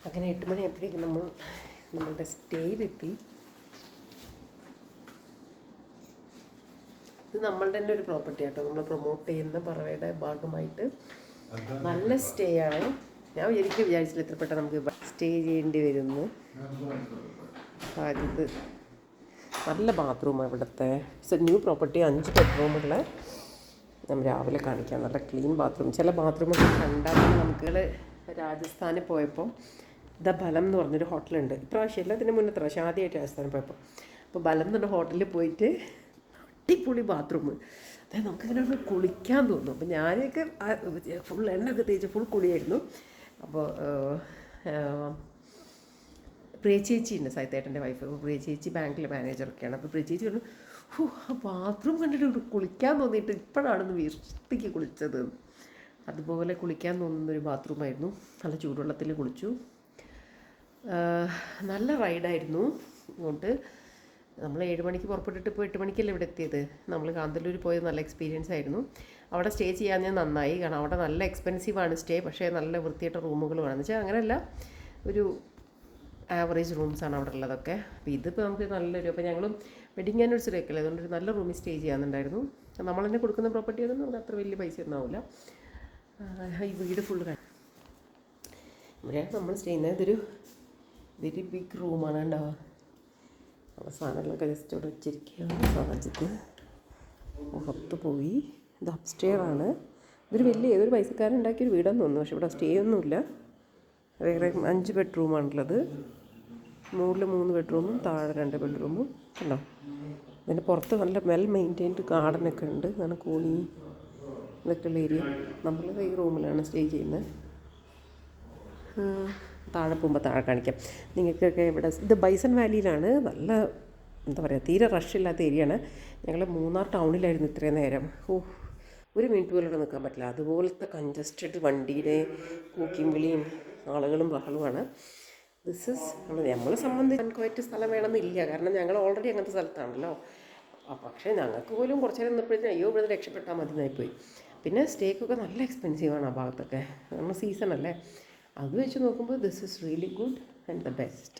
അങ്ങനെ 8 മണിയായപ്പോഴേക്കും നമ്മളുടെ സ്റ്റേയിലെത്തി. ഇത് നമ്മളുടെ തന്നെ ഒരു പ്രോപ്പർട്ടി ആട്ടോ, നമ്മൾ പ്രൊമോട്ട് ചെയ്യുന്ന പറവയുടെ ഭാഗമായിട്ട്. നല്ല സ്റ്റേ ആണ്. ഞാൻ ഒരിക്കലും വിചാരിച്ചില്ല ഇത്ര പെട്ടെന്ന് നമുക്ക് സ്റ്റേ ചെയ്യേണ്ടി വരുന്നു. ഇത് നല്ല ബാത്റൂമാണ് ഇവിടുത്തെ. New property, 5 ബെഡ്റൂമുള്ള. നമ്മൾ രാവിലെ കാണിക്കാം. നല്ല ക്ലീൻ ബാത്റൂം. ചില ബാത്റൂമൊക്കെ കണ്ടാൽ നമുക്ക് രാജസ്ഥാനിൽ പോയപ്പോൾ ബലം എന്ന് പറഞ്ഞൊരു ഹോട്ടലുണ്ട്. ഇപ്രാവശ്യമല്ല, ഇതിന് മുന്നത്തെ പ്രാവശ്യം ആദ്യമായിട്ട് രാജസ്ഥാനിൽ പോയപ്പോൾ. അപ്പോൾ ബലം എന്ന് പറഞ്ഞ ഹോട്ടലിൽ പോയിട്ട് അടിപൊളി ബാത്റൂം. അതായത് നമുക്കിങ്ങനെ ഒന്ന് കുളിക്കാൻ തോന്നും. അപ്പോൾ ഞാനൊക്കെ ഫുൾ എണ്ണയൊക്കെ തേച്ച് ഫുൾ കുളിയായിരുന്നു. അപ്പോൾ പ്രിയ ചേച്ചി ഉണ്ട്, സൈത്തേട്ടൻ്റെ വൈഫ്. അപ്പോൾ പ്രിയ ചേച്ചി ബാങ്കിലെ മാനേജറൊക്കെയാണ്. അപ്പോൾ പ്രിയ ചേച്ചി പറഞ്ഞു, ആ ബാത്റൂം കണ്ടിട്ട് കുളിക്കാൻ തോന്നിയിട്ട് ഇപ്പോഴാണെന്ന് വൃത്തിക്ക് കുളിച്ചത്. അതുപോലെ കുളിക്കാൻ തോന്നുന്നൊരു ബാത്റൂമായിരുന്നു. നല്ല ചൂടുവെള്ളത്തിൽ കുളിച്ചു. നല്ല റൈഡായിരുന്നു. ഇങ്ങോട്ട് നമ്മൾ 7 മണിക്ക് പുറപ്പെട്ടിട്ട് ഇപ്പോൾ 8 മണിക്കല്ലേ ഇവിടെ എത്തിയത്. നമ്മൾ കാന്തല്ലൂർ പോയത് നല്ല എക്സ്പീരിയൻസ് ആയിരുന്നു. അവിടെ സ്റ്റേ ചെയ്യാൻ ഞാൻ നന്നായി. കാരണം അവിടെ നല്ല എക്സ്പെൻസീവാണ് സ്റ്റേ, പക്ഷേ നല്ല വൃത്തിയായിട്ട റൂമുകളുമാണെന്ന് വെച്ചാൽ അങ്ങനെയല്ല, ഒരു ആവറേജ് റൂംസാണ് അവിടെ ഉള്ളതൊക്കെ. അപ്പോൾ ഇതിപ്പോൾ നമുക്ക് നല്ലൊരു, അപ്പോൾ ഞങ്ങളും വെഡിങ് ആനിവേഴ്സറി ഒക്കെ അല്ലേ, അതുകൊണ്ട് ഒരു നല്ല റൂമിൽ സ്റ്റേ ചെയ്യാനുണ്ടായിരുന്നു. നമ്മൾ തന്നെ കൊടുക്കുന്ന പ്രോപ്പർട്ടി ഒന്നും നമുക്ക് അത്ര വലിയ പൈസ ഒന്നും ആവില്ല. ഈ വീട് ഫുള്ള് ഇവിടെയാണ് നമ്മൾ സ്റ്റേ ചെയ്യുന്നത്. ഇതൊരു വെരി ബിഗ് റൂമാണ് ഉണ്ടാവുക. അപ്പോൾ സാധനങ്ങളൊക്കെ ജസ്റ്റ് ഇവിടെ വെച്ചിരിക്കുകയാണ്. സാഹചര്യത്തിൽ പുറത്ത് പോയി. ഇത് അപ്സ്റ്റെയറാണ്. ഇതൊരു വലിയ ഏതൊരു പൈസക്കാരൻ ഉണ്ടാക്കിയൊരു വീടാന്ന് തോന്നുന്നു. പക്ഷേ ഇവിടെ സ്റ്റേ ഒന്നുമില്ല. വേറെ 5 ബെഡ്റൂമാണുള്ളത്. മുകളിൽ 3 ബെഡ്റൂമും താഴെ 2 ബെഡ്റൂമും ഉണ്ടോ. ഇതിൻ്റെ പുറത്ത് നല്ല വെൽ മെയിൻറ്റൈൻഡ് ഗാർഡനൊക്കെ ഉണ്ട്. അങ്ങനെ കോണി ഇതൊക്കെയുള്ള ഏരിയ. നമ്മൾ ഈ റൂമിലാണ് സ്റ്റേ ചെയ്യുന്നത്. താഴെ പോകുമ്പോൾ താഴെ കാണിക്കാം നിങ്ങൾക്കൊക്കെ. ഇവിടെ ഇത് ബൈസൺ വാലിയിലാണ്. നല്ല എന്താ പറയുക, തീരെ റഷില്ലാത്ത ഏരിയയാണ്. ഞങ്ങൾ മൂന്നാർ ടൗണിലായിരുന്നു ഇത്രയും നേരം. ഒരു മിനിറ്റ് പോലും ഇവിടെ നിൽക്കാൻ പറ്റില്ല. അതുപോലത്തെ കൺജസ്റ്റഡ് വണ്ടിയുടെ കൂക്കിയും വിളിയും ആളുകളും ബഹളുമാണ്. നമ്മളെ സംബന്ധിച്ച് അൻകോയറ്റ് സ്ഥലം വേണമെന്നില്ല. കാരണം ഞങ്ങൾ ഓൾറെഡി അങ്ങനത്തെ സ്ഥലത്താണല്ലോ. പക്ഷേ ഞങ്ങൾക്ക് പോലും കുറച്ച് നേരം നിന്നപ്പോഴത്തേക്കും അയ്യോ ഇവിടെ രക്ഷപ്പെട്ടാൽ മതി എന്നായിപ്പോയി. പിന്നെ സ്റ്റേക്കൊക്കെ നല്ല എക്സ്പെൻസീവാണ് ആ ഭാഗത്തൊക്കെ. നമ്മൾ സീസൺ അല്ലേ. അത് വെച്ച് നോക്കുമ്പോൾ this is really good and the best.